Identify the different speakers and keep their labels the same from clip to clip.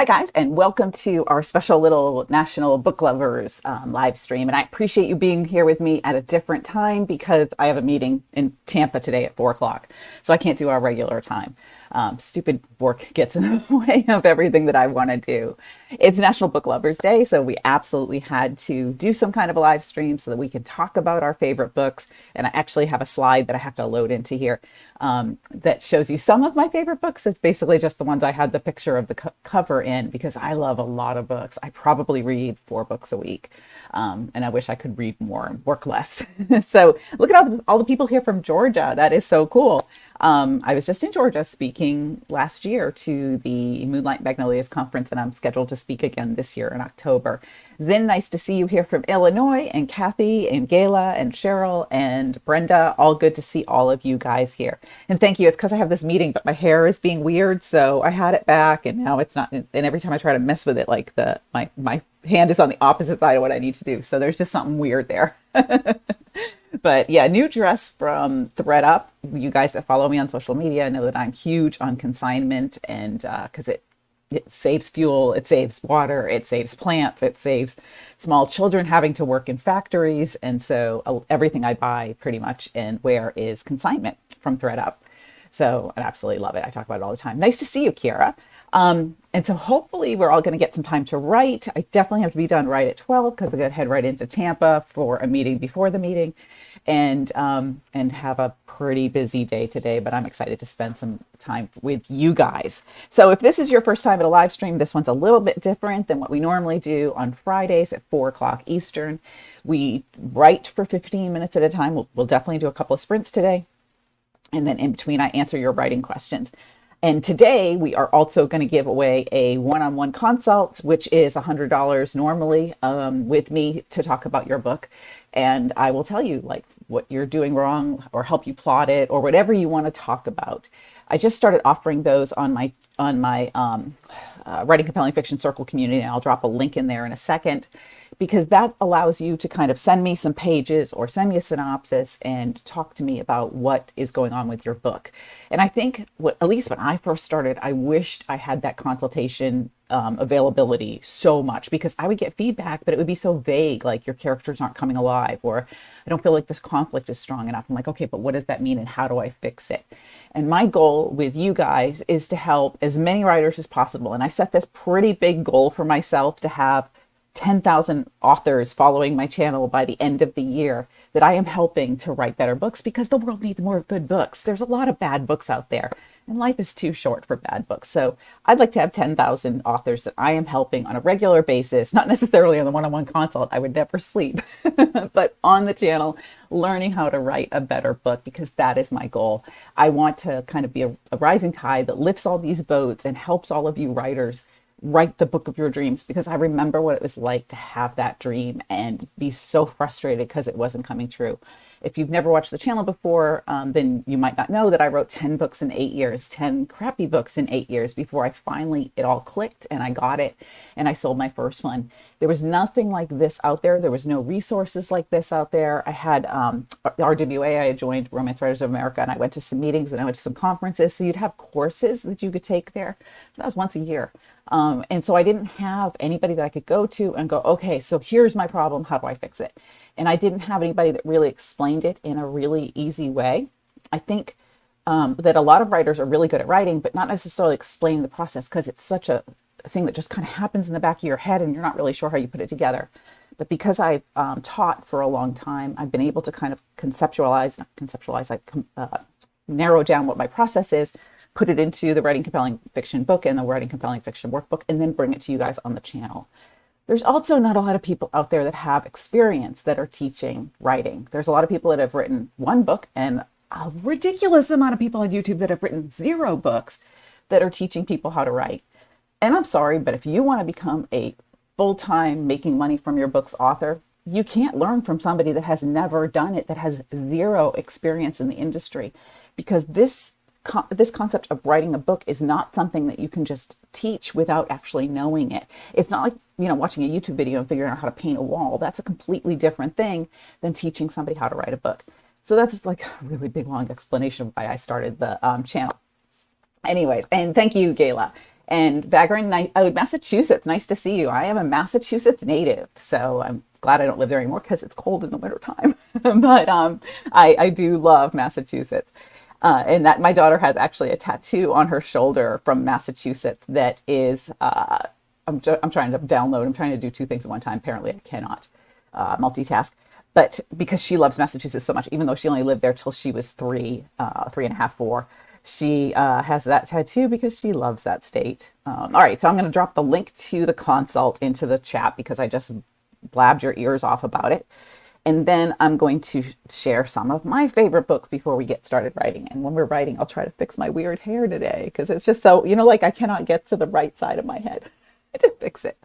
Speaker 1: Hi guys, and welcome to our special little National Book Lovers live stream. And I appreciate you being here with me at a different time because I have a meeting in Tampa today at 4 o'clock. So I can't do our regular time. Stupid work gets in the way of everything that I want to do. It's National Book Lovers Day, so we absolutely had to do some kind of a live stream so that we can talk about our favorite books. And I actually have a slide that I have to load into here that shows you some of my favorite books. It's basically just the ones I had the picture of the cover in because I love a lot of books. I probably read 4 books a week, and I wish I could read more and work less. So look at all the people here from Georgia. That is so cool. I was just in Georgia speaking last year to the Moonlight Magnolias conference, and I'm scheduled to speak again this year in October. Then nice to see you here from Illinois, and Kathy and Gayla and Cheryl and Brenda. All good to see all of you guys here. And thank you. It's because I have this meeting, but my hair is being weird, so I had it back, and now it's not. And every time I try to mess with it, like my hand is on the opposite side of what I need to do. So there's just something weird there. But yeah, new dress from ThredUp. You guys that follow me on social media know that I'm huge on consignment, and because it saves fuel, it saves water, it saves plants, it saves small children having to work in factories. And so everything I buy pretty much and wear is consignment from ThredUp. So I absolutely love it. I talk about it all the time. Nice to see you, Kira. And so hopefully we're all going to get some time to write. I definitely have to be done right at 12 because I got to head right into Tampa for a meeting before the meeting, and have a pretty busy day today, but I'm excited to spend some time with you guys. So if this is your first time at a live stream, this one's a little bit different than what we normally do on Fridays at 4 o'clock Eastern. We write for 15 minutes at a time. We'll definitely do a couple of sprints today. And then in between, I answer your writing questions. And today we are also going to give away a one-on-one consult, which is $100 normally, with me to talk about your book. And I will tell you like what you're doing wrong or help you plot it or whatever you want to talk about. I just started offering those on my Writing Compelling Fiction Circle community, and I'll drop a link in there in a second, because that allows you to kind of send me some pages or send me a synopsis and talk to me about what is going on with your book. And I think, at least when I first started, I wished I had that consultation availability so much, because I would get feedback, but it would be so vague, like your characters aren't coming alive, or I don't feel like this conflict is strong enough. I'm like, okay, but what does that mean and how do I fix it? And my goal with you guys is to help as many writers as possible. And I set this pretty big goal for myself to have 10,000 authors following my channel by the end of the year that I am helping to write better books, because the world needs more good books. There's a lot of bad books out there, and life is too short for bad books. So I'd like to have 10,000 authors that I am helping on a regular basis, not necessarily on the one-on-one consult. I would never sleep, but on the channel, learning how to write a better book, because that is my goal. I want to kind of be a rising tide that lifts all these boats and helps all of you writers write the book of your dreams, because I remember what it was like to have that dream and be so frustrated because it wasn't coming true. If you've never watched the channel before, then you might not know that I wrote 10 books in 8 years, 10 crappy books in 8 years before I finally, it all clicked and I got it and I sold my first one. There was nothing like this out there. There was no resources like this out there. I had RWA, I had joined Romance Writers of America, and I went to some meetings and I went to some conferences. So you'd have courses that you could take there. That was once a year. And so I didn't have anybody that I could go to and go, okay, so here's my problem. How do I fix it? And I didn't have anybody that really explained it in a really easy way. I think that a lot of writers are really good at writing, but not necessarily explaining the process, because it's such a thing that just kind of happens in the back of your head and you're not really sure how you put it together. But because I've taught for a long time, I've been able to kind of narrow down what my process is, put it into the Writing Compelling Fiction book and the Writing Compelling Fiction workbook, and then bring it to you guys on the channel. There's also not a lot of people out there that have experience that are teaching writing. There's a lot of people that have written 1 book, and a ridiculous amount of people on YouTube that have written 0 books that are teaching people how to write. And I'm sorry, but if you want to become a full-time making money from your books author, you can't learn from somebody that has never done it, that has 0 experience in the industry. Because this concept of writing a book is not something that you can just teach without actually knowing it. It's not like, watching a YouTube video and figuring out how to paint a wall. That's a completely different thing than teaching somebody how to write a book. So that's like a really big, long explanation of why I started the channel. Anyways, and thank you, Gayla. And Vagrant, Massachusetts, nice to see you. I am a Massachusetts native, so I'm glad I don't live there anymore because it's cold in the wintertime. But I do love Massachusetts. And that my daughter has actually a tattoo on her shoulder from Massachusetts that is, I'm trying to download, I'm trying to do two things at one time. Apparently I cannot multitask. But because she loves Massachusetts so much, even though she only lived there till she was 3.5, 4, she has that tattoo because she loves that state. All right, so I'm going to drop the link to the consult into the chat because I just blabbed your ears off about it. And then I'm going to share some of my favorite books before we get started writing. And when we're writing, I'll try to fix my weird hair today because it's just so, like I cannot get to the right side of my head to fix it.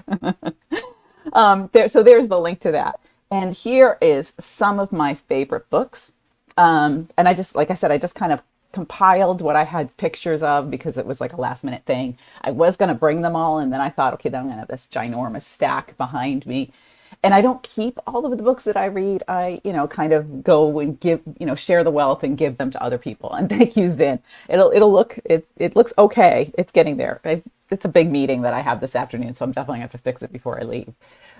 Speaker 1: So there's the link to that. And here is some of my favorite books. And I just, like I said, I just kind of compiled what I had pictures of because it was like a last minute thing. I was going to bring them all. And then I thought, okay, then I'm going to have this ginormous stack behind me. And I don't keep all of the books that I read. I, kind of go and give, share the wealth and give them to other people. And thank yous then. It looks okay. It's getting there. It's a big meeting that I have this afternoon, so I'm definitely going to have to fix it before I leave.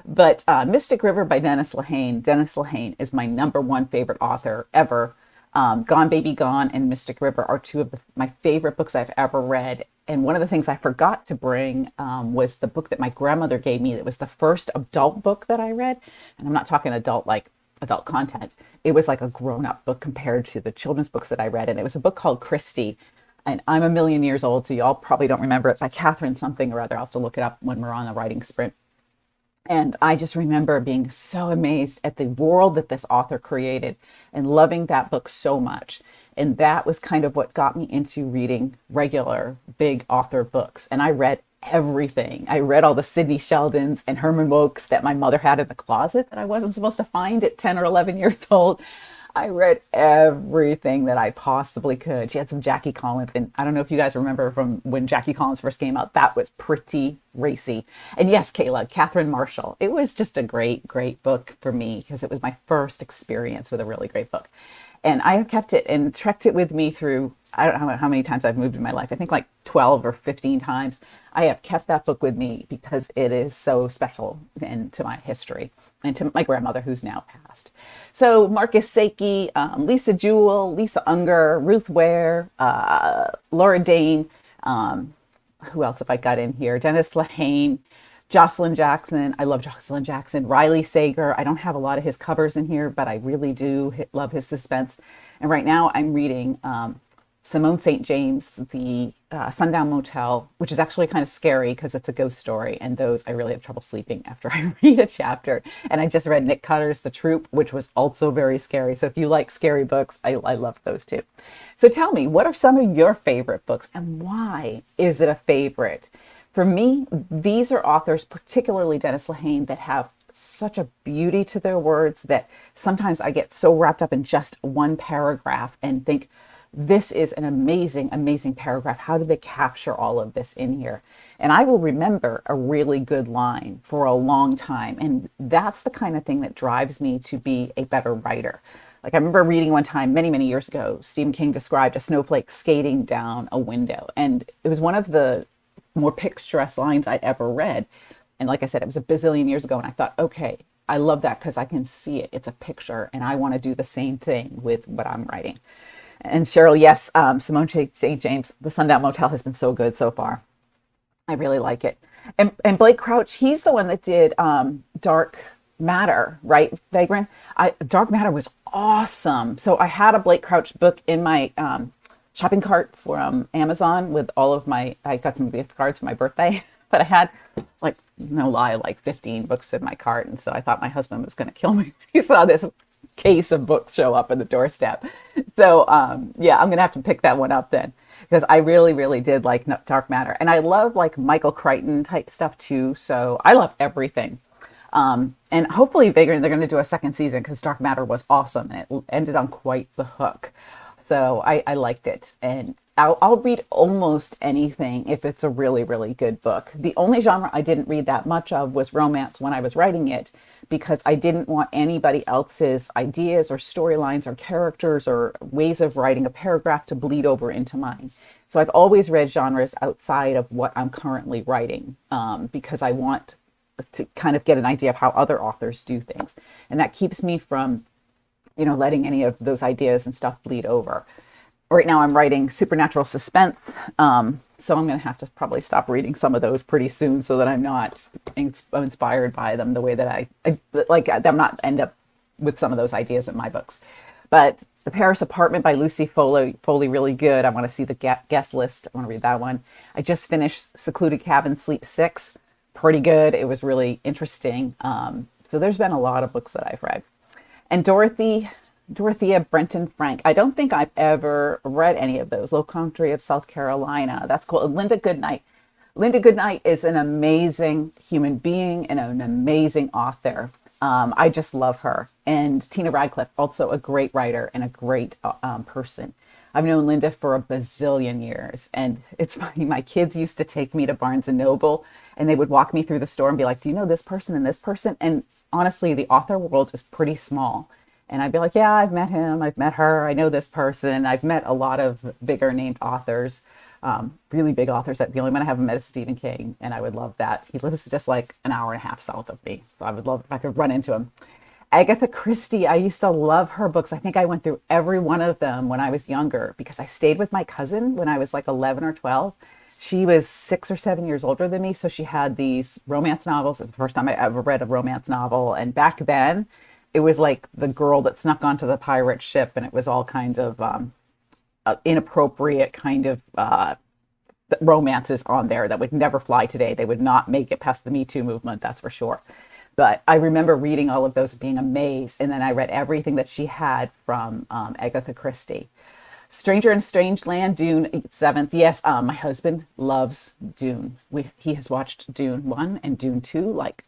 Speaker 1: But Mystic River by Dennis Lehane. Dennis Lehane is my #1 favorite author ever. Gone Baby Gone and Mystic River are two of my favorite books I've ever read. And one of the things I forgot to bring was the book that my grandmother gave me. That was the first adult book that I read. And I'm not talking adult like adult content. It was like a grown-up book compared to the children's books that I read. And it was a book called Christy. And I'm a million years old, so y'all probably don't remember it, by Catherine something or other. I'll have to look it up when we're on a writing sprint. And I just remember being so amazed at the world that this author created and loving that book so much. And that was kind of what got me into reading regular big author books. And I read everything. I read all the Sidney Sheldons and Herman Woukes that my mother had in the closet that I wasn't supposed to find at 10 or 11 years old. I read everything that I possibly could. She had some Jackie Collins, and I don't know if you guys remember from when Jackie Collins first came out, that was pretty racy. And yes, Kayla, Catherine Marshall. It was just a great, great book for me because it was my first experience with a really great book. And I have kept it and trekked it with me through, I don't know how many times I've moved in my life. I think like 12 or 15 times. I have kept that book with me because it is so special and to my history and to my grandmother who's now passed. So Marcus Saki, Lisa Jewell, Lisa Unger, Ruth Ware, Laura Dane, who else have I got in here? Dennis Lehane, Jocelyn Jackson. I love Jocelyn Jackson. Riley Sager. I don't have a lot of his covers in here, but I really do love his suspense. And right now I'm reading Simone St. James, the Sundown Motel, which is actually kind of scary because it's a ghost story. And those, I really have trouble sleeping after I read a chapter. And I just read Nick Cutter's The Troop, which was also very scary. So if you like scary books, I love those too. So tell me, what are some of your favorite books and why is it a favorite? For me, these are authors, particularly Dennis Lehane, that have such a beauty to their words that sometimes I get so wrapped up in just one paragraph and think, this is an amazing, amazing paragraph. How did they capture all of this in here? And I will remember a really good line for a long time. And that's the kind of thing that drives me to be a better writer. Like I remember reading one time many, many years ago, Stephen King described a snowflake skating down a window. And it was one of the more picturesque lines I'd ever read. And like I said, it was a bazillion years ago. And I thought, okay, I love that because I can see it. It's a picture. And I want to do the same thing with what I'm writing. And Cheryl, yes, Simone St. James, The Sundown Motel has been so good so far. I really like it. And Blake Crouch, he's the one that did Dark Matter, right, Vagrant? Dark Matter was awesome. So I had a Blake Crouch book in my shopping cart from Amazon with all of I got some gift cards for my birthday, but I had like, no lie, like 15 books in my cart. And so I thought my husband was going to kill me. He saw this case of books show up on the doorstep. So yeah, I'm going to have to pick that one up then because I really, really did like Dark Matter. And I love like Michael Crichton type stuff too. So I love everything. And hopefully they're going to do a second season because Dark Matter was awesome and it ended on quite the hook. So I liked it. And I'll read almost anything if it's a really, really good book. The only genre I didn't read that much of was romance when I was writing it, because I didn't want anybody else's ideas or storylines or characters or ways of writing a paragraph to bleed over into mine. So I've always read genres outside of what I'm currently writing, because I want to kind of get an idea of how other authors do things. And that keeps me from, letting any of those ideas and stuff bleed over. Right now I'm writing supernatural suspense, so I'm going to have to probably stop reading some of those pretty soon so that I'm not inspired by them the way that I'm not end up with some of those ideas in my books. But The Paris Apartment by Lucy Foley, really good. I want to see the guest list. I want to read that one. I just finished Secluded Cabin Sleep 6. Pretty good. It was really interesting. So there's been a lot of books that I've read. And Dorothea Brenton Frank. I don't think I've ever read any of those. Low Country of South Carolina. That's cool. Linda Goodnight. Linda Goodnight is an amazing human being and an amazing author. I just love her. And Tina Radcliffe, also a great writer and a great person. I've known Linda for a bazillion years. And it's funny, my kids used to take me to Barnes & Noble and they would walk me through the store and be like, do you know this person and this person? And honestly, the author world is pretty small. And I'd be like, yeah, I've met him, I've met her, I know this person. I've met a lot of bigger named authors, really big authors. The only one I haven't met is Stephen King, and I would love that. He lives just like an hour and a half south of me, so I would love if I could run into him. Agatha Christie, I used to love her books. I think I went through every one of them when I was younger because I stayed with my cousin when I was like 11 or 12. She was 6 or 7 years older than me, so she had these romance novels. It was the first time I ever read a romance novel, and back then, it was like the girl that snuck onto the pirate ship, and it was all kind of inappropriate kind of romances on there that would never fly today. They would not make it past the Me Too movement, that's for sure. But I remember reading all of those and being amazed. And then I read everything that she had from Agatha Christie. Stranger in Strange Land, Dune 7th. Yes, my husband loves Dune. He has watched Dune 1 and Dune 2, like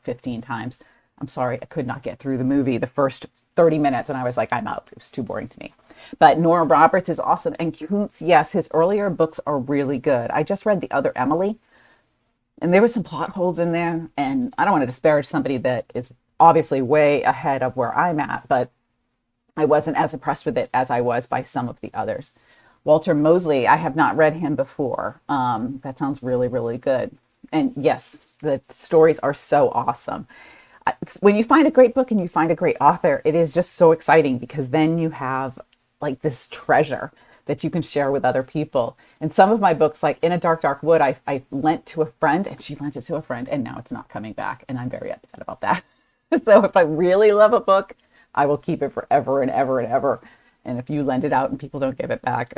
Speaker 1: 15 times. I'm sorry, I could not get through the movie the first 30 minutes and I was like, I'm out. It was too boring to me. But Nora Roberts is awesome. And Kuntz, yes, his earlier books are really good. I just read The Other Emily, and there was some plot holes in there. And I don't want to disparage somebody that is obviously way ahead of where I'm at, but I wasn't as impressed with it as I was by some of the others. Walter Mosley, I have not read him before. That sounds really, really good. And yes, the stories are so awesome. When you find a great book and you find a great author, it is just so exciting because then you have like this treasure that you can share with other people. And some of my books, like In a Dark, Dark Wood, I lent to a friend and she lent it to a friend and now it's not coming back. And I'm very upset about that. So if I really love a book, I will keep it forever and ever and ever. And if you lend it out and people don't give it back,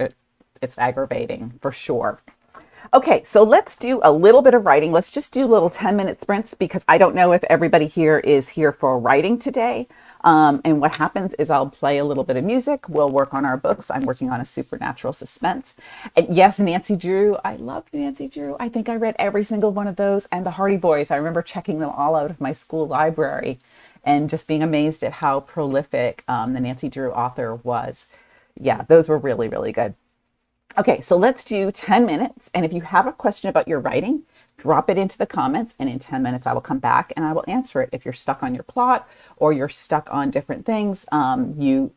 Speaker 1: it's aggravating for sure. Okay, so let's do a little bit of writing. Let's just do little 10-minute sprints because I don't know if everybody here is here for writing today. And what happens is I'll play a little bit of music. We'll work on our books. I'm working on a supernatural suspense. And yes, Nancy Drew. I love Nancy Drew. I think I read every single one of those. And the Hardy Boys. I remember checking them all out of my school library and just being amazed at how prolific the Nancy Drew author was. Yeah, those were really, really good. Okay, so let's do 10 minutes. And if you have a question about your writing, drop it into the comments. And in 10 minutes, I will come back and I will answer it. If you're stuck on your plot or you're stuck on different things, you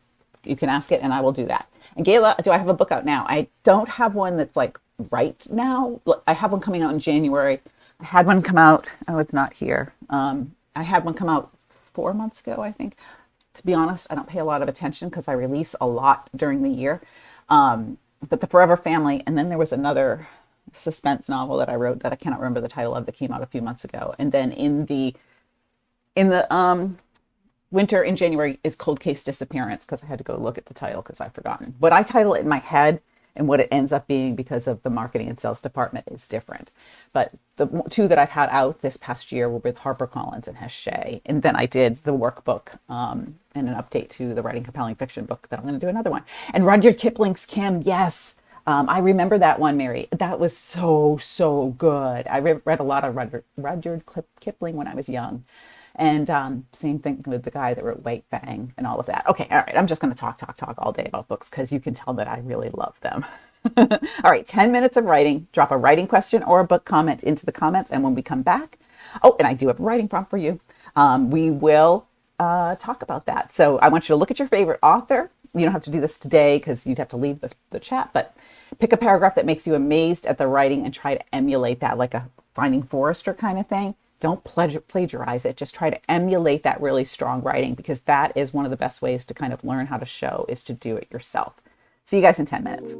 Speaker 1: can ask it and I will do that. And Gayla, do I have a book out now? I don't have one that's like right now. I have one coming out in January. I had one come out. Oh, it's not here. I had one come out 4 months ago, I think. To be honest, I don't pay a lot of attention because I release a lot during the year. But The Forever Family, and then there was another suspense novel that I wrote that I cannot remember the title of that came out a few months ago. And then in the winter in January is Cold Case Disappearance because I had to go look at the title because I've forgotten. What I title it in my head and what it ends up being because of the marketing and sales department is different. But the two that I've had out this past year were with HarperCollins and Hachette. And then I did the workbook and an update to the Writing Compelling Fiction book that I'm going to do another one. And Rudyard Kipling's Kim, yes. I remember that one, Mary. That was so, so good. I read a lot of Rudyard Kipling when I was young. And same thing with the guy that wrote White Fang and all of that. Okay, all right. I'm just going to talk all day about books because you can tell that I really love them. All right, 10 minutes of writing. Drop a writing question or a book comment into the comments. And when we come back, oh, and I do have a writing prompt for you. We will talk about that. So I want you to look at your favorite author. You don't have to do this today because you'd have to leave the chat, but pick a paragraph that makes you amazed at the writing and try to emulate that, like a Finding Forrester kind of thing. Don't plagiarize it. Just try to emulate that really strong writing, because that is one of the best ways to kind of learn how to show, is to do it yourself. See you guys in 10 minutes.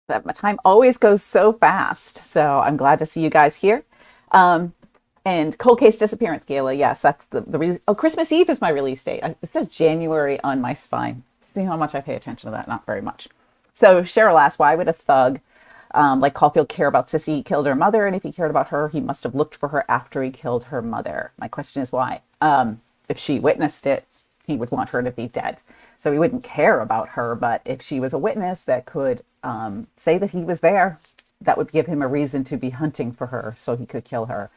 Speaker 1: But my time always goes so fast. So I'm glad to see you guys here. Um, and Cold Case Disappearance Gala. Yes, that's oh, Christmas Eve is my release date. It says January on my spine. See how much I pay attention to that? Not very much. So Cheryl asked, why would a thug like Caulfield care about Sissy killed her mother? And if he cared about her, he must have looked for her after he killed her mother. My question is why? If she witnessed it, he would want her to be dead. So he wouldn't care about her. But if she was a witness that could say that he was there, that would give him a reason to be hunting for her so he could kill her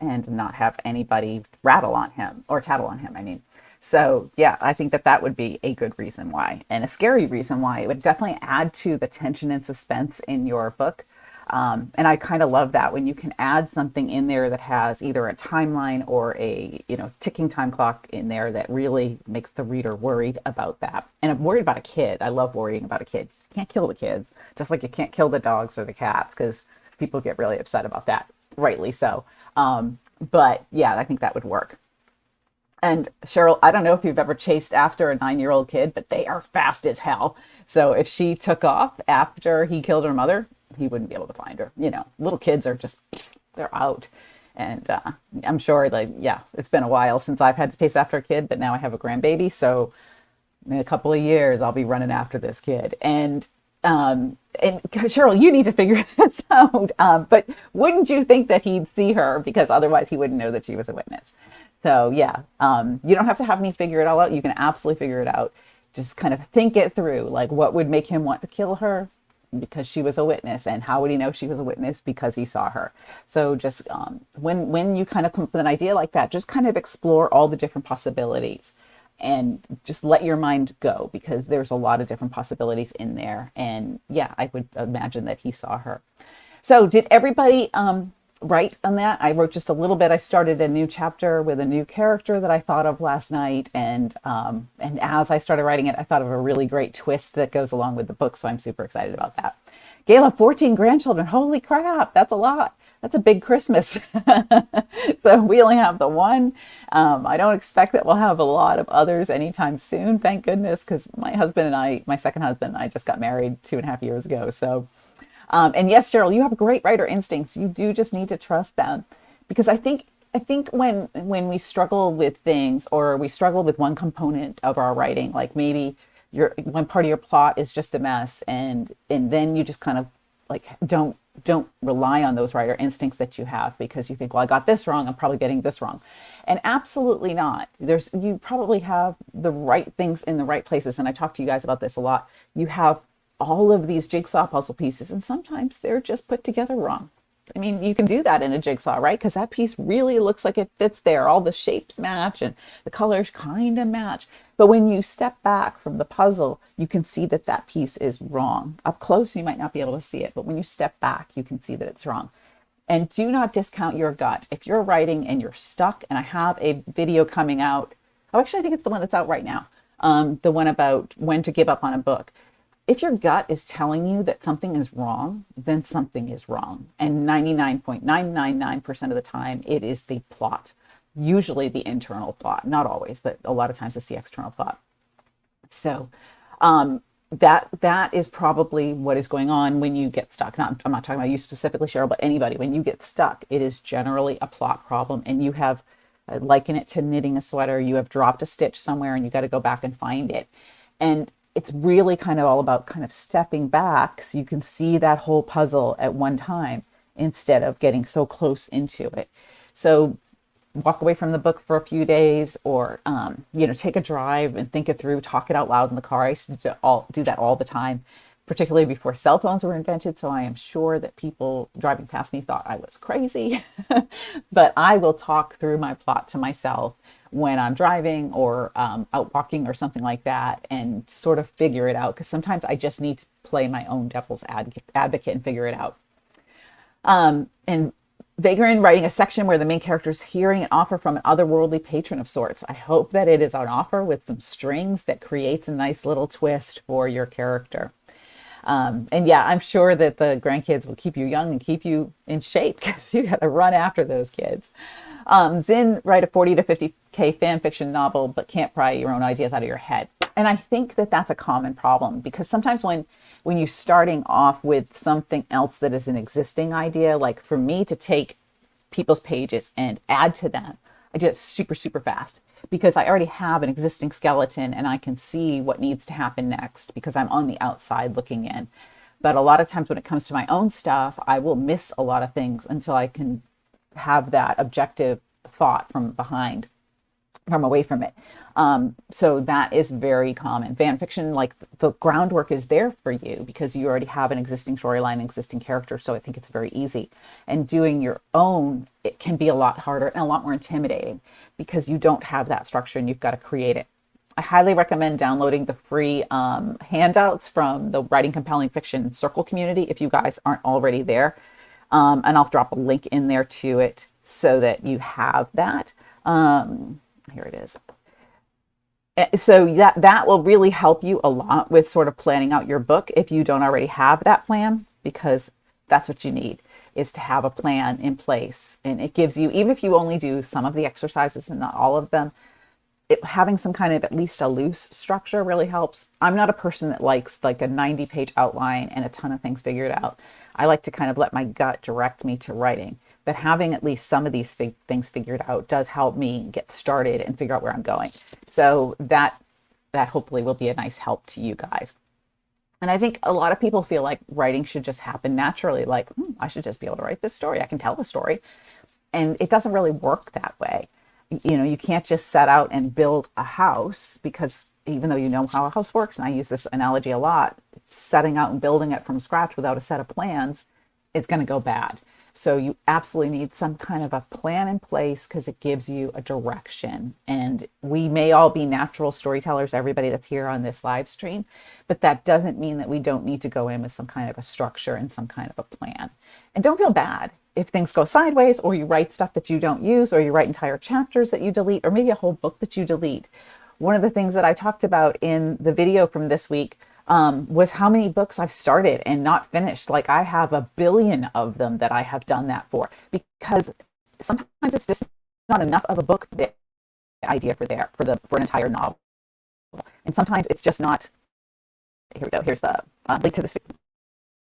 Speaker 1: and not have anybody rattle on him or tattle on him. I mean, so yeah, I think that that would be a good reason why, and a scary reason why. It would definitely add to the tension and suspense in your book. And I kind of love that when you can add something in there that has either a timeline or a, ticking time clock in there that really makes the reader worried about that. And I'm worried about a kid. I love worrying about a kid. You can't kill the kids, just like you can't kill the dogs or the cats, because people get really upset about that, rightly so. But yeah, I think that would work. And Cheryl, I don't know if you've ever chased after a 9-year-old kid, but they are fast as hell. So if she took off after he killed her mother, he wouldn't be able to find her. Little kids are just, they're out. And I'm sure, like, yeah, it's been a while since I've had to chase after a kid, but now I have a grandbaby. So in a couple of years, I'll be running after this kid. And Cheryl, you need to figure this out. But wouldn't you think that he'd see her, because otherwise he wouldn't know that she was a witness? So yeah, you don't have to have me figure it all out. You can absolutely figure it out. Just kind of think it through, like what would make him want to kill her because she was a witness, and how would he know she was a witness because he saw her? So just when you kind of come up with an idea like that, just kind of explore all the different possibilities and just let your mind go, because there's a lot of different possibilities in there. And yeah, I would imagine that he saw her. So did everybody write on that? I wrote just a little bit. I started a new chapter with a new character that I thought of last night. And as I started writing it, I thought of a really great twist that goes along with the book. So I'm super excited about that. Gayla, 14 grandchildren. Holy crap. That's a lot. That's a big Christmas. So we only have the one. I don't expect that we'll have a lot of others anytime soon. Thank goodness, because my husband and I, my second husband, and I just got married 2.5 years ago. So, and yes, Cheryl, you have great writer instincts. You do just need to trust them, because I think when we struggle with things, or we struggle with one component of our writing, like maybe one part of your plot is just a mess, and then you just kind of like don't rely on those writer instincts that you have, because you think, well, I got this wrong, I'm probably getting this wrong. And absolutely not. You probably have the right things in the right places. And I talk to you guys about this a lot. You have all of these jigsaw puzzle pieces, and sometimes they're just put together wrong. I mean, you can do that in a jigsaw, right? Because that piece really looks like it fits there. All the shapes match and the colors kind of match. But when you step back from the puzzle, you can see that that piece is wrong. Up close, you might not be able to see it, but when you step back, you can see that it's wrong. And do not discount your gut. If you're writing and you're stuck, and I have a video coming out. Oh, actually, I think it's the one that's out right now. The one about when to give up on a book. If your gut is telling you that something is wrong, then something is wrong. And 99.999% of the time, it is the plot. Usually the internal plot, not always, but a lot of times it's the external plot. So that is probably what is going on when you get stuck. I'm not talking about you specifically, Cheryl, but anybody. When you get stuck, it is generally a plot problem, and you have, liken it to knitting a sweater. You have dropped a stitch somewhere, and you got to go back and find it. And it's really kind of all about kind of stepping back so you can see that whole puzzle at one time instead of getting so close into it. So walk away from the book for a few days, or, take a drive and think it through, talk it out loud in the car. I used to do that all the time, particularly before cell phones were invented. So I am sure that people driving past me thought I was crazy, but I will talk through my plot to myself when I'm driving or out walking or something like that, and sort of figure it out. Because sometimes I just need to play my own devil's advocate and figure it out. And Vagrant writing a section where the main character is hearing an offer from an otherworldly patron of sorts. I hope that it is an offer with some strings that creates a nice little twist for your character. And yeah, I'm sure that the grandkids will keep you young and keep you in shape, because you got to run after those kids. Zin, write a 40 to 50K fan fiction novel, but can't pry your own ideas out of your head. And I think that that's a common problem, because sometimes when you're starting off with something else that is an existing idea, like for me to take people's pages and add to them, I do it super, super fast because I already have an existing skeleton and I can see what needs to happen next because I'm on the outside looking in. But a lot of times when it comes to my own stuff, I will miss a lot of things until I can have that objective thought from behind, from away from it. So that is very common. Fan fiction, like the groundwork is there for you because you already have an existing storyline, existing character. So I think it's very easy. And doing your own, it can be a lot harder and a lot more intimidating because you don't have that structure and you've got to create it. I highly recommend downloading the free handouts from the Writing Compelling Fiction Circle community if you guys aren't already there. And I'll drop a link in there to it so that you have that. Here it is. So that will really help you a lot with sort of planning out your book if you don't already have that plan, because that's what you need, is to have a plan in place. And it gives you, even if you only do some of the exercises and not all of them, having some kind of at least a loose structure really helps. I'm not a person that likes like a 90-page outline and a ton of things figured out. I like to kind of let my gut direct me to writing. But having at least some of these things figured out does help me get started and figure out where I'm going. So that hopefully will be a nice help to you guys. And I think a lot of people feel like writing should just happen naturally. Like, I should just be able to write this story. I can tell the story. And it doesn't really work that way. You know, you can't just set out and build a house, because even though you know how a house works, and I use this analogy a lot, setting out and building it from scratch without a set of plans, it's going to go bad. So you absolutely need some kind of a plan in place because it gives you a direction. And we may all be natural storytellers, everybody that's here on this live stream, but that doesn't mean that we don't need to go in with some kind of a structure and some kind of a plan. And don't feel bad if things go sideways, or you write stuff that you don't use, or you write entire chapters that you delete, or maybe a whole book that you delete. One of the things that I talked about in the video from this week was how many books I've started and not finished. Like I have a billion of them that I have done that for, because sometimes it's just not enough of a book, the idea for an entire novel. And sometimes it's just not, here we go, here's the link to this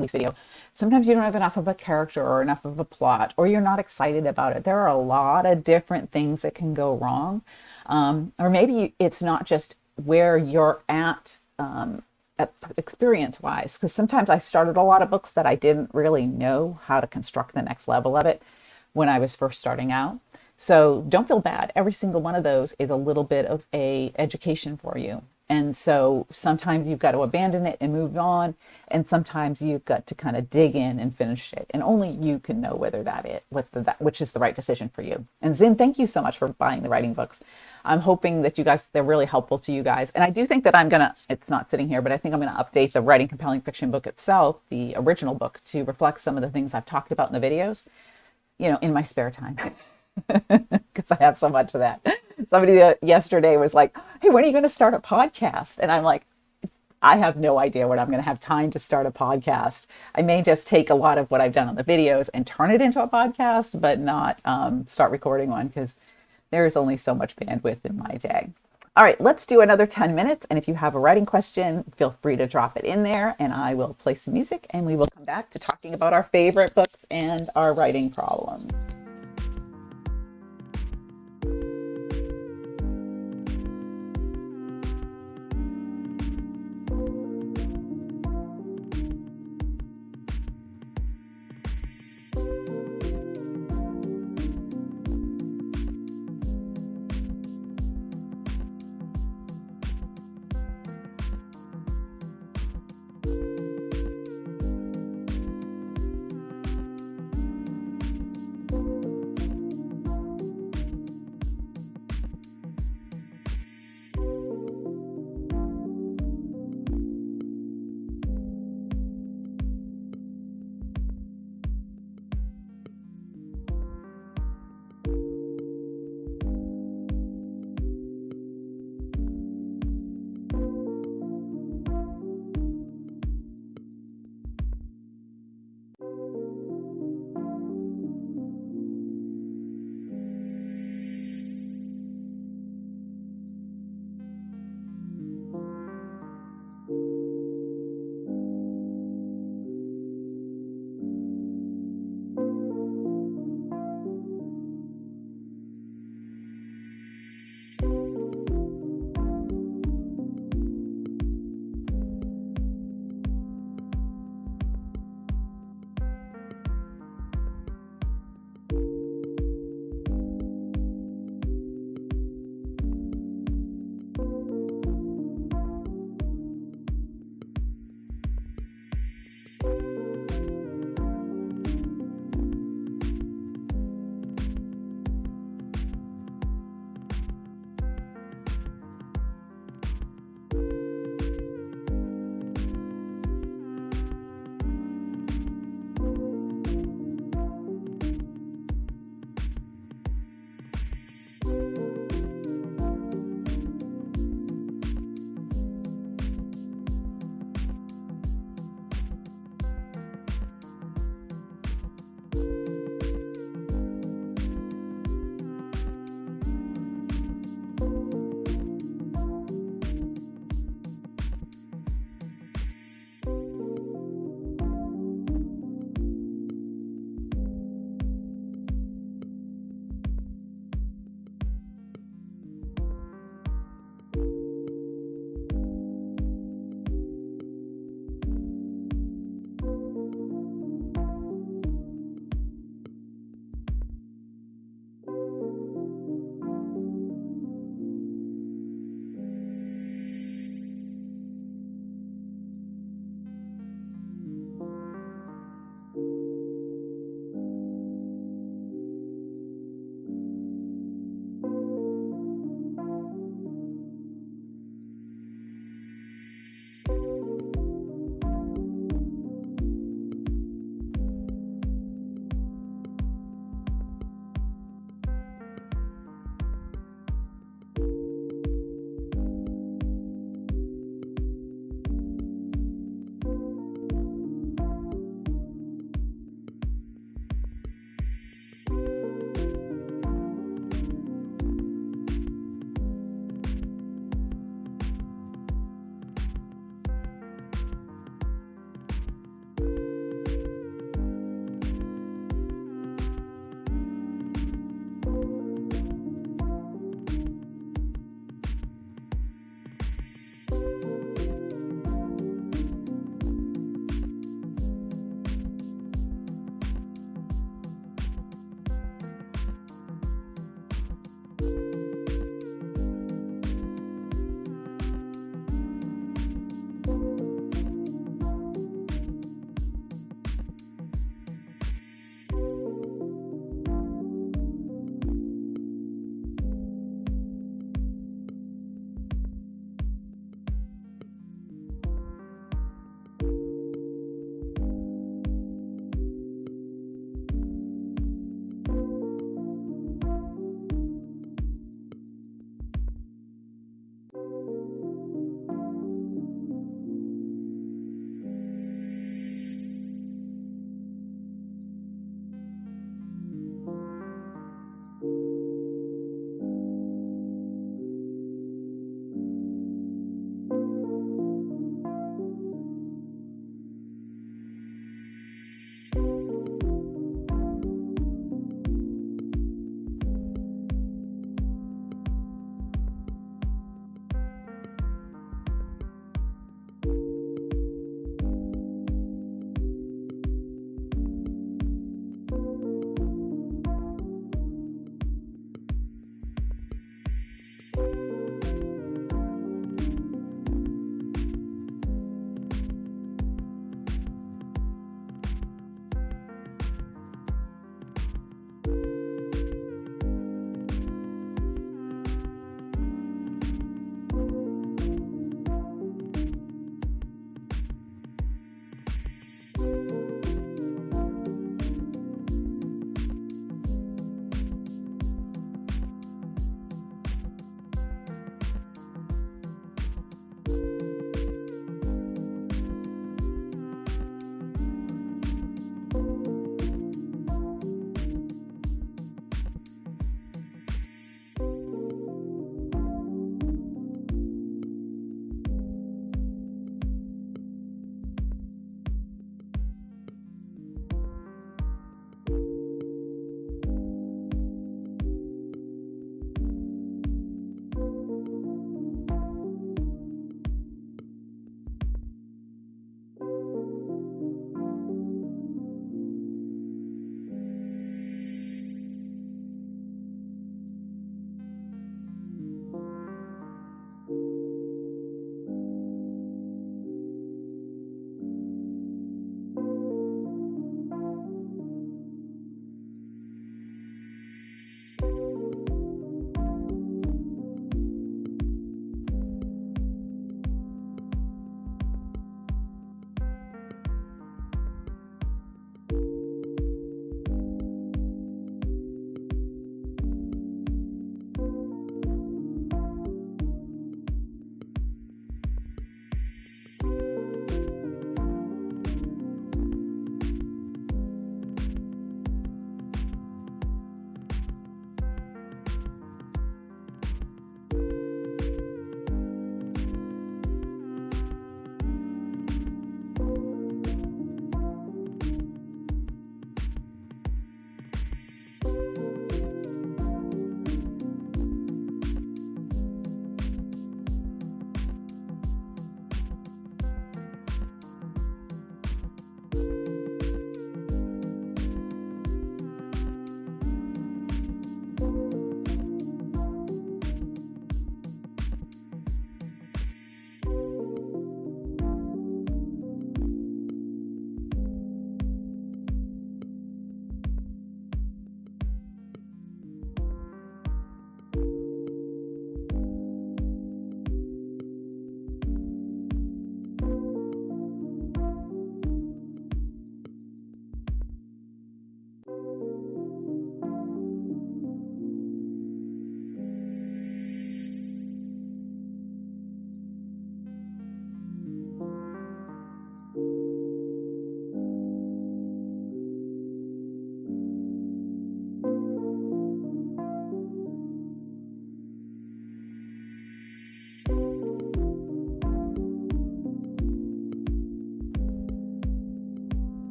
Speaker 1: video. Sometimes you don't have enough of a character or enough of a plot, or you're not excited about it. There are a lot of different things that can go wrong. Or maybe it's not just where you're at experience-wise, because sometimes I started a lot of books that I didn't really know how to construct the next level of it when I was first starting out. So don't feel bad. Every single one of those is a little bit of a education for you. And so sometimes you've got to abandon it and move on, and sometimes you've got to kind of dig in and finish it. And only you can know whether which is the right decision for you. And Zin, thank you so much for buying the writing books. I'm hoping that they're really helpful to you guys. And I do think that it's not sitting here, but I think I'm going to update the Writing Compelling Fiction book itself, the original book, to reflect some of the things I've talked about in the videos, in my spare time. Because I have so much of that. Somebody yesterday was like, hey, when are you going to start a podcast? And I'm like, I have no idea when I'm going to have time to start a podcast. I may just take a lot of what I've done on the videos and turn it into a podcast, but not start recording one, because there's only so much bandwidth in my day. All right, let's do another 10 minutes. And if you have a writing question, feel free to drop it in there and I will play some music and we will come back to talking about our favorite books and our writing problems.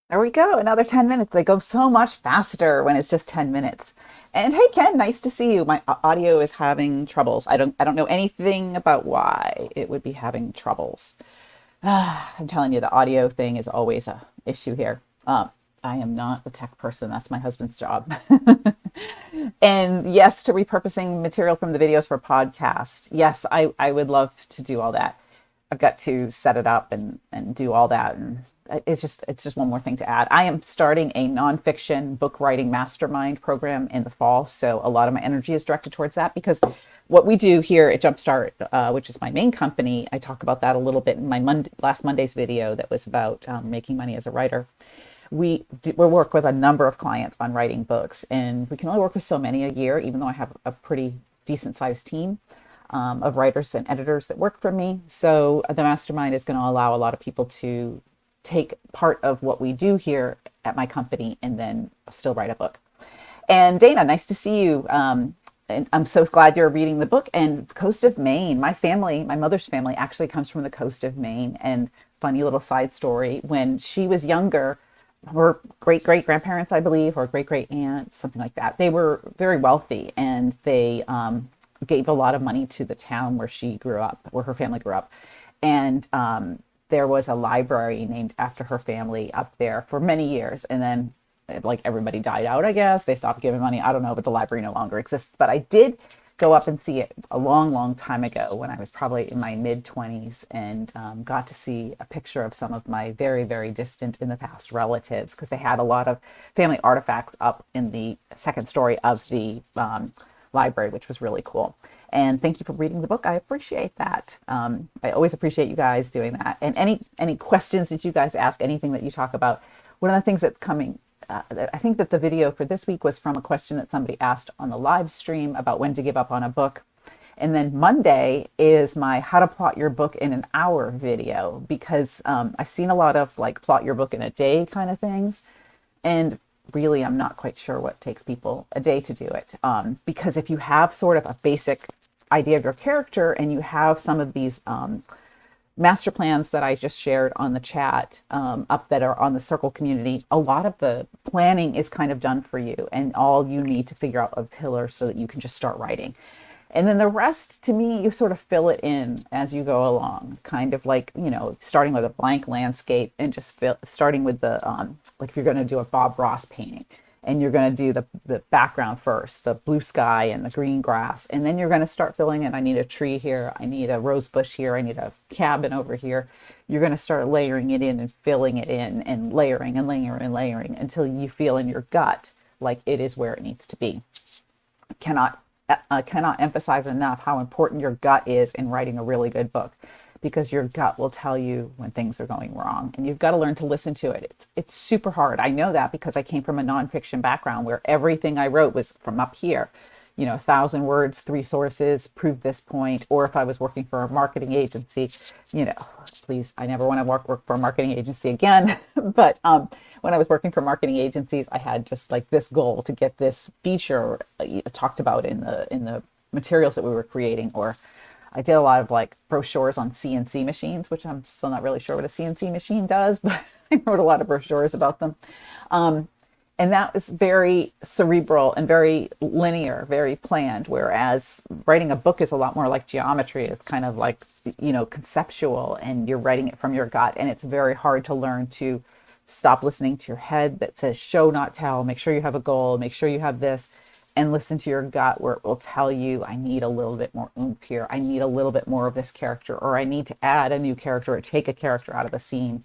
Speaker 1: There we go. Another 10 minutes. They go so much faster when it's just 10 minutes. And hey, Ken, nice to see you. My audio is having troubles. I don't know anything about why it would be having troubles. I'm telling you, the audio thing is always a issue here. I am not a tech person. That's my husband's job. And yes, to repurposing material from the videos for podcast. Yes, I would love to do all that. I've got to set it up and do all that. And it's just one more thing to add. I am starting a nonfiction book writing mastermind program in the fall. So a lot of my energy is directed towards that because what we do here at Jumpstart, which is my main company, I talk about that a little bit in my last Monday's video that was about making money as a writer. We work with a number of clients on writing books, and we can only work with so many a year, even though I have a pretty decent sized team of writers and editors that work for me. So the mastermind is going to allow a lot of people to take part of what we do here at my company and then still write a book. And Dana, nice to see you. And I'm so glad you're reading the book. And Coast of Maine, my family, my mother's family actually comes from the coast of Maine. And funny little side story, when she was younger, her great-great-grandparents, I believe, or great-great-aunt, something like that, they were very wealthy, and they gave a lot of money to the town where she grew up, where her family grew up. And there was a library named after her family up there for many years. And then like everybody died out, I guess. They stopped giving money. I don't know, but the library no longer exists. But I did go up and see it a long, long time ago when I was probably in my mid-20s and got to see a picture of some of my very, very distant in the past relatives because they had a lot of family artifacts up in the second story of the library, which was really cool. And thank you for reading the book. I appreciate that. I always appreciate you guys doing that. And any questions that you guys ask, anything that you talk about, one of the things that's coming, I think that the video for this week was from a question that somebody asked on the live stream about when to give up on a book. And then Monday is my how to plot your book in an hour video, because I've seen a lot of like plot your book in a day kind of things. And really, I'm not quite sure what takes people a day to do it. Because if you have sort of a basic idea of your character and you have some of these master plans that I just shared on the chat up that are on the Circle community, a lot of the planning is kind of done for you, and all you need to figure out a pillar so that you can just start writing. And then the rest, to me, you sort of fill it in as you go along, kind of like, you know, starting with a blank landscape and just starting with the, like if you're going to do a Bob Ross painting and you're going to do the background first, the blue sky and the green grass. And then you're going to start filling in, I need a tree here, I need a rose bush here, I need a cabin over here. You're going to start layering it in and filling it in and layering and layering and layering until you feel in your gut like it is where it needs to be. I cannot emphasize enough how important your gut is in writing a really good book, because your gut will tell you when things are going wrong, and you've got to learn to listen to it. It's super hard. I know that because I came from a nonfiction background where everything I wrote was from up here, you know, 1,000 words, 3 sources, prove this point. Or if I was working for a marketing agency, you know, please, I never want to work for a marketing agency again. But when I was working for marketing agencies, I had just like this goal to get this feature talked about in the materials that we were creating. Or I did a lot of like brochures on CNC machines, which I'm still not really sure what a CNC machine does, but I wrote a lot of brochures about them. And that was very cerebral and very linear, very planned. Whereas writing a book is a lot more like geometry. It's kind of like, you know, conceptual, and you're writing it from your gut. And it's very hard to learn to stop listening to your head that says show, not tell. Make sure you have a goal. Make sure you have this. And listen to your gut where it will tell you, I need a little bit more oomph here. I need a little bit more of this character, or I need to add a new character or take a character out of a scene.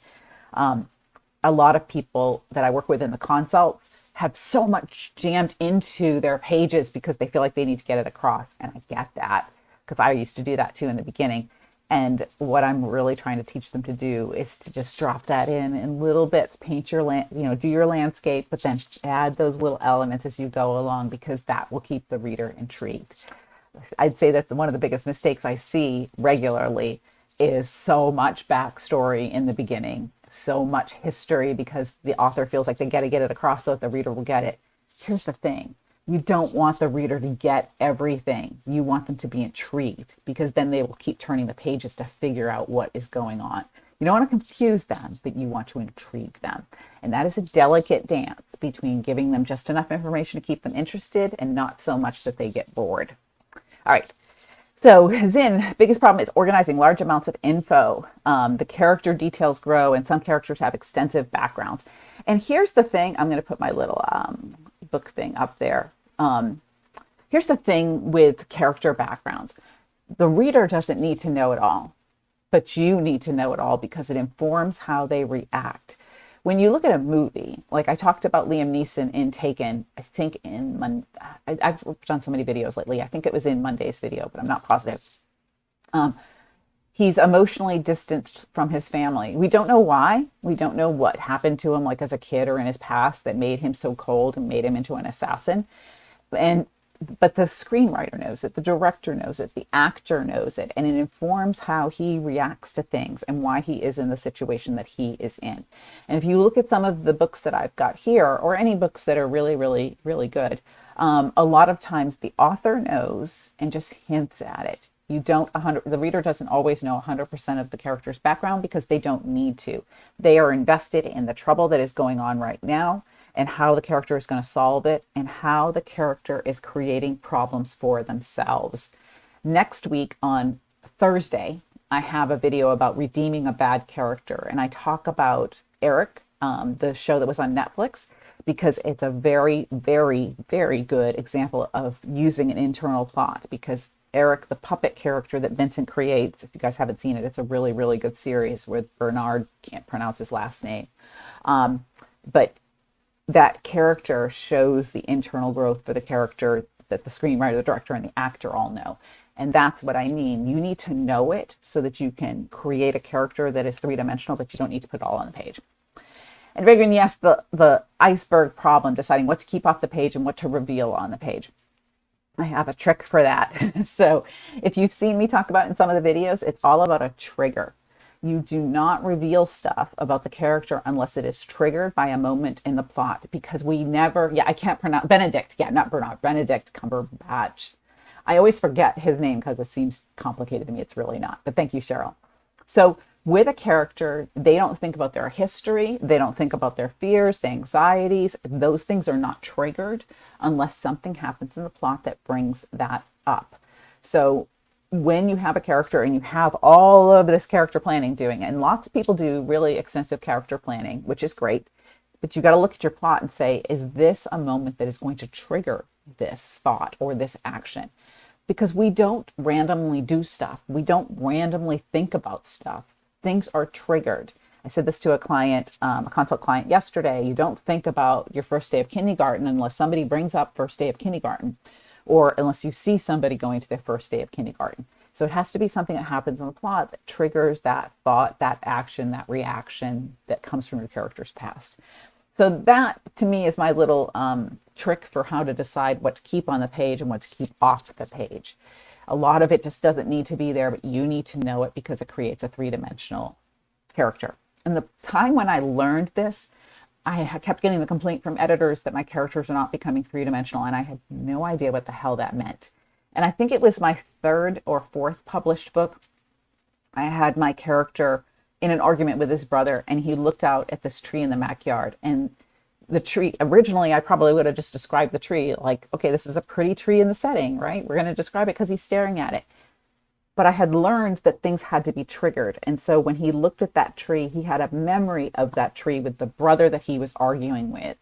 Speaker 1: A lot of people that I work with in the consults have so much jammed into their pages because they feel like they need to get it across. And I get that, because I used to do that too in the beginning. And what I'm really trying to teach them to do is to just drop that in little bits, paint your do your landscape, but then add those little elements as you go along, because that will keep the reader intrigued. I'd say that one of the biggest mistakes I see regularly is so much backstory in the beginning, so much history, because the author feels like they got to get it across so that the reader will get it. Here's the thing. You don't want the reader to get everything. You want them to be intrigued, because then they will keep turning the pages to figure out what is going on. You don't want to confuse them, but you want to intrigue them. And that is a delicate dance between giving them just enough information to keep them interested and not so much that they get bored. All right. So Zin, biggest problem is organizing large amounts of info. The character details grow and some characters have extensive backgrounds. And here's the thing, I'm going to put my little book thing up there. Here's the thing with character backgrounds. The reader doesn't need to know it all, but you need to know it all because it informs how they react. When you look at a movie, like I talked about Liam Neeson in Taken, I think I've done so many videos lately. I think it was in Monday's video, but I'm not positive. He's emotionally distanced from his family. We don't know why. We don't know what happened to him, like as a kid or in his past, that made him so cold and made him into an assassin. But the screenwriter knows it, the director knows it, the actor knows it, and it informs how he reacts to things and why he is in the situation that he is in. And if you look at some of the books that I've got here, or any books that are really, really, really good, a lot of times the author knows and just hints at it. The reader doesn't always know 100% of the character's background because they don't need to. They are invested in the trouble that is going on right now, and how the character is going to solve it, and how the character is creating problems for themselves. Next week on Thursday, I have a video about redeeming a bad character, and I talk about Eric, the show that was on Netflix, because it's a very, very, very good example of using an internal plot. Because Eric, the puppet character that Vincent creates, if you guys haven't seen it, it's a really, really good series with Bernard, can't pronounce his last name. But that character shows the internal growth for the character that the screenwriter, the director, and the actor all know. And that's what I mean. You need to know it so that you can create a character that is three-dimensional, but you don't need to put it all on the page. And Reagan, yes, the iceberg problem, deciding what to keep off the page and what to reveal on the page. I have a trick for that. So if you've seen me talk about it in some of the videos, it's all about a trigger. You do not reveal stuff about the character unless it is triggered by a moment in the plot, because we never, I can't pronounce, Benedict, not Bernard, Benedict Cumberbatch. I always forget his name because it seems complicated to me. It's really not, but thank you, Cheryl. So with a character, they don't think about their history. They don't think about their fears, their anxieties. Those things are not triggered unless something happens in the plot that brings that up. So when you have a character and you have all of this character planning doing it, and lots of people do really extensive character planning, which is great, but you got to look at your plot and say, is this a moment that is going to trigger this thought or this action? Because we don't randomly do stuff. We don't randomly think about stuff. Things are triggered. I said this to a client, a consult client yesterday. You don't think about your first day of kindergarten unless somebody brings up first day of kindergarten, or unless you see somebody going to their first day of kindergarten. So it has to be something that happens in the plot that triggers that thought, that action, that reaction that comes from your character's past. So that, to me, is my little trick for how to decide what to keep on the page and what to keep off the page. A lot of it just doesn't need to be there, but you need to know it because it creates a three-dimensional character. And the time when I learned this, I kept getting the complaint from editors that my characters are not becoming three-dimensional, and I had no idea what the hell that meant. And I think it was my third or fourth published book. I had my character in an argument with his brother, and he looked out at this tree in the backyard. And the tree, originally, I probably would have just described the tree like, okay, this is a pretty tree in the setting, right? We're going to describe it because he's staring at it. But I had learned that things had to be triggered. And so when he looked at that tree, he had a memory of that tree with the brother that he was arguing with.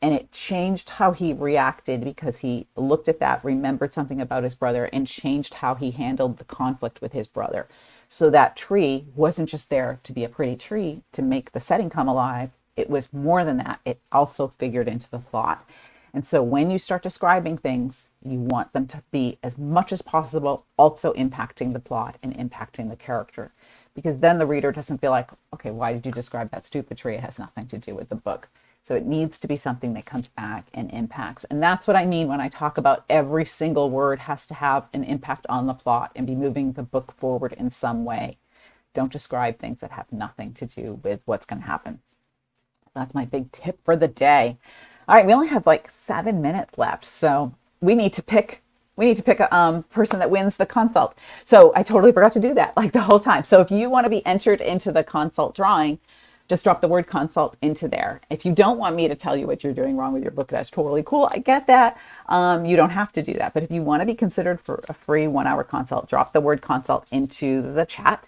Speaker 1: And it changed how he reacted because he looked at that, remembered something about his brother, and changed how he handled the conflict with his brother. So that tree wasn't just there to be a pretty tree to make the setting come alive. It was more than that. It also figured into the plot. And so when you start describing things, you want them to be, as much as possible, also impacting the plot and impacting the character. Because then the reader doesn't feel like, okay, why did you describe that stupid tree? It has nothing to do with the book. So it needs to be something that comes back and impacts. And that's what I mean when I talk about every single word has to have an impact on the plot and be moving the book forward in some way. Don't describe things that have nothing to do with what's going to happen. So that's my big tip for the day. All right, we only have like 7 minutes left, so we need to pick we need to pick a person that wins the consult. So I totally forgot to do that like the whole time. So if you want to be entered into the consult drawing, just drop the word consult into there. If you don't want me to tell you what you're doing wrong with your book, that's totally cool. I get that. You don't have to do that. But if you want to be considered for a free 1-hour consult, drop the word consult into the chat,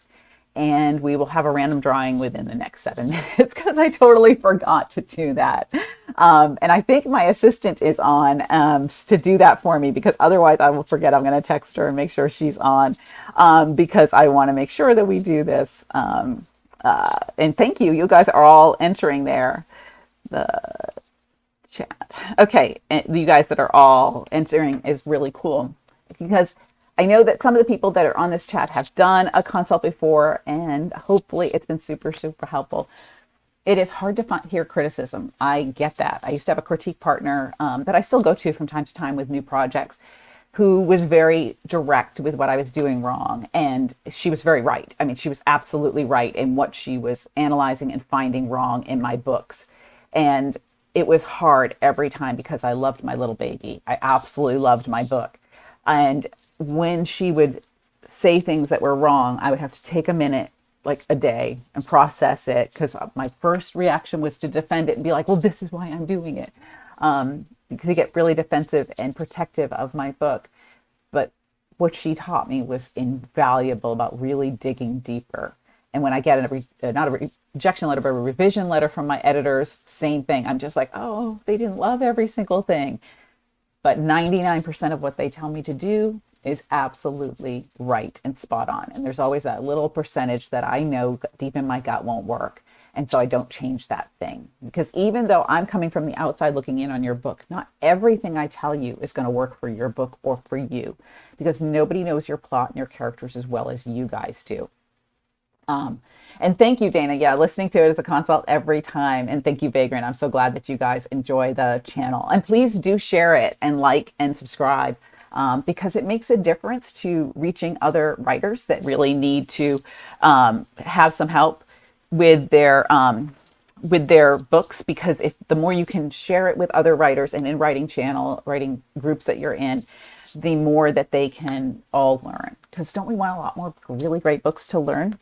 Speaker 1: and we will have a random drawing within the next 7 minutes because I totally forgot to do that. And I think my assistant is on to do that for me, because otherwise I will forget. I'm going to text her and make sure she's on, because I want to make sure that we do this. And thank you. You guys are all entering there, the chat. Okay. And you guys that are all entering is really cool, because I know that some of the people that are on this chat have done a consult before, and hopefully it's been super, super helpful. It is hard to hear criticism. I get that. I used to have a critique partner that I still go to from time to time with new projects, who was very direct with what I was doing wrong. And she was very right. I mean, she was absolutely right in what she was analyzing and finding wrong in my books. And it was hard every time, because I loved my little baby. I absolutely loved my book. And when she would say things that were wrong, I would have to take a minute, like a day, and process it, because my first reaction was to defend it and be like, well, this is why I'm doing it. Because I get really defensive and protective of my book. But what she taught me was invaluable about really digging deeper. And when I get not a rejection letter, but a revision letter from my editors, same thing. I'm just like, oh, they didn't love every single thing. But 99% of what they tell me to do is absolutely right and spot on. And there's always that little percentage that I know deep in my gut won't work. And so I don't change that thing, because even though I'm coming from the outside looking in on your book, not everything I tell you is going to work for your book or for you, because nobody knows your plot and your characters as well as you guys do. And thank you, Dana. Yeah, listening to it as a consult every time. And thank you, Vagrant. I'm so glad that you guys enjoy the channel. And please do share it and like and subscribe, because it makes a difference to reaching other writers that really need to have some help with their books. Because if the more you can share it with other writers and in writing groups that you're in, the more that they can all learn. Because don't we want a lot more really great books to learn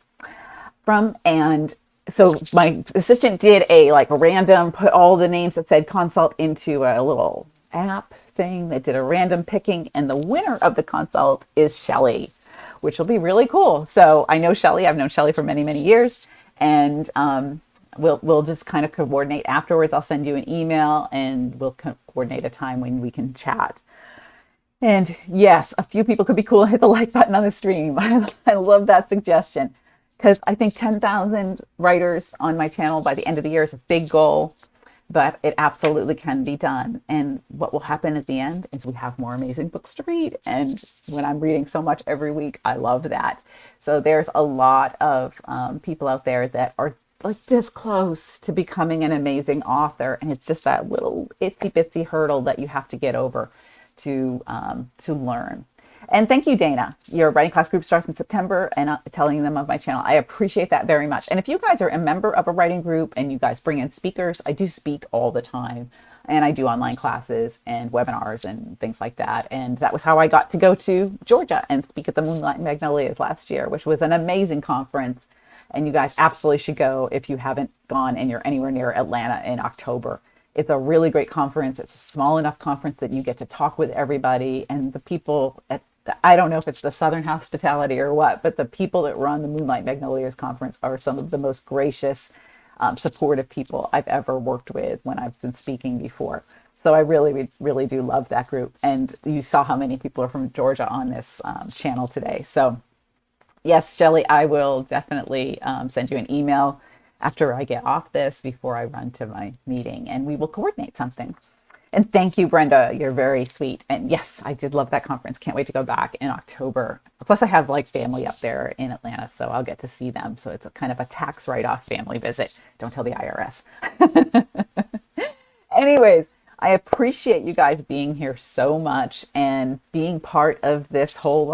Speaker 1: from? And so my assistant did a random, put all the names that said consult into a little app thing that did a random picking, and the winner of the consult is Shelley, which will be really cool. So I know Shelley. I've known Shelley for many, many years, and we'll just kind of coordinate afterwards. I'll send you an email, and we'll coordinate a time when we can chat. And yes, a few people could be cool and hit the like button on the stream. I love that suggestion, because I think 10,000 writers on my channel by the end of the year is a big goal, but it absolutely can be done. And what will happen at the end is we have more amazing books to read. And when I'm reading so much every week, I love that. So there's a lot of people out there that are like this close to becoming an amazing author. And it's just that little itsy bitsy hurdle that you have to get over to learn. And thank you, Dana. Your writing class group starts in September, and telling them of my channel. I appreciate that very much. And if you guys are a member of a writing group and you guys bring in speakers, I do speak all the time. And I do online classes and webinars and things like that. And that was how I got to go to Georgia and speak at the Moonlight Magnolias last year, which was an amazing conference. And you guys absolutely should go if you haven't gone and you're anywhere near Atlanta in October. It's a really great conference. It's a small enough conference that you get to talk with everybody, and the people I don't know if it's the Southern hospitality or what, but the people that run the Moonlight Magnolias conference are some of the most gracious, supportive people I've ever worked with when I've been speaking before. So I really, really do love that group. And you saw how many people are from Georgia on this channel today. So yes, Shelley, I will definitely send you an email after I get off this, before I run to my meeting, and we will coordinate something. And thank you, Brenda. You're very sweet. And yes, I did love that conference. Can't wait to go back in October. Plus I have family up there in Atlanta, so I'll get to see them. So it's a kind of a tax write-off family visit. Don't tell the IRS. Anyways, I appreciate you guys being here so much and being part of this whole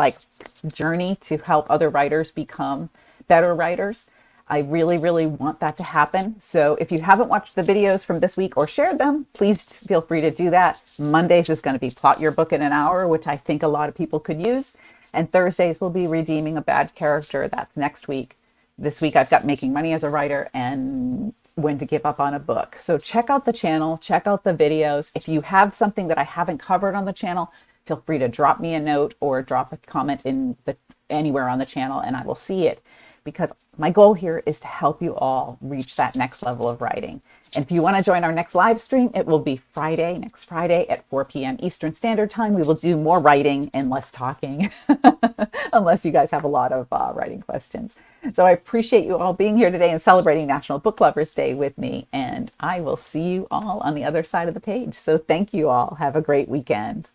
Speaker 1: journey to help other writers become better writers. I really, really want that to happen. So if you haven't watched the videos from this week or shared them, please feel free to do that. Mondays is going to be Plot Your Book in an Hour, which I think a lot of people could use. And Thursdays will be Redeeming a Bad Character. That's next week. This week I've got Making Money as a Writer and When to Give Up on a Book. So check out the channel, check out the videos. If you have something that I haven't covered on the channel, feel free to drop me a note or drop a comment anywhere on the channel, and I will see it, because my goal here is to help you all reach that next level of writing. And if you want to join our next live stream, it will be next Friday at 4 p.m. Eastern Standard Time. We will do more writing and less talking, unless you guys have a lot of writing questions. So I appreciate you all being here today and celebrating National Book Lovers Day with me. And I will see you all on the other side of the page. So thank you all. Have a great weekend.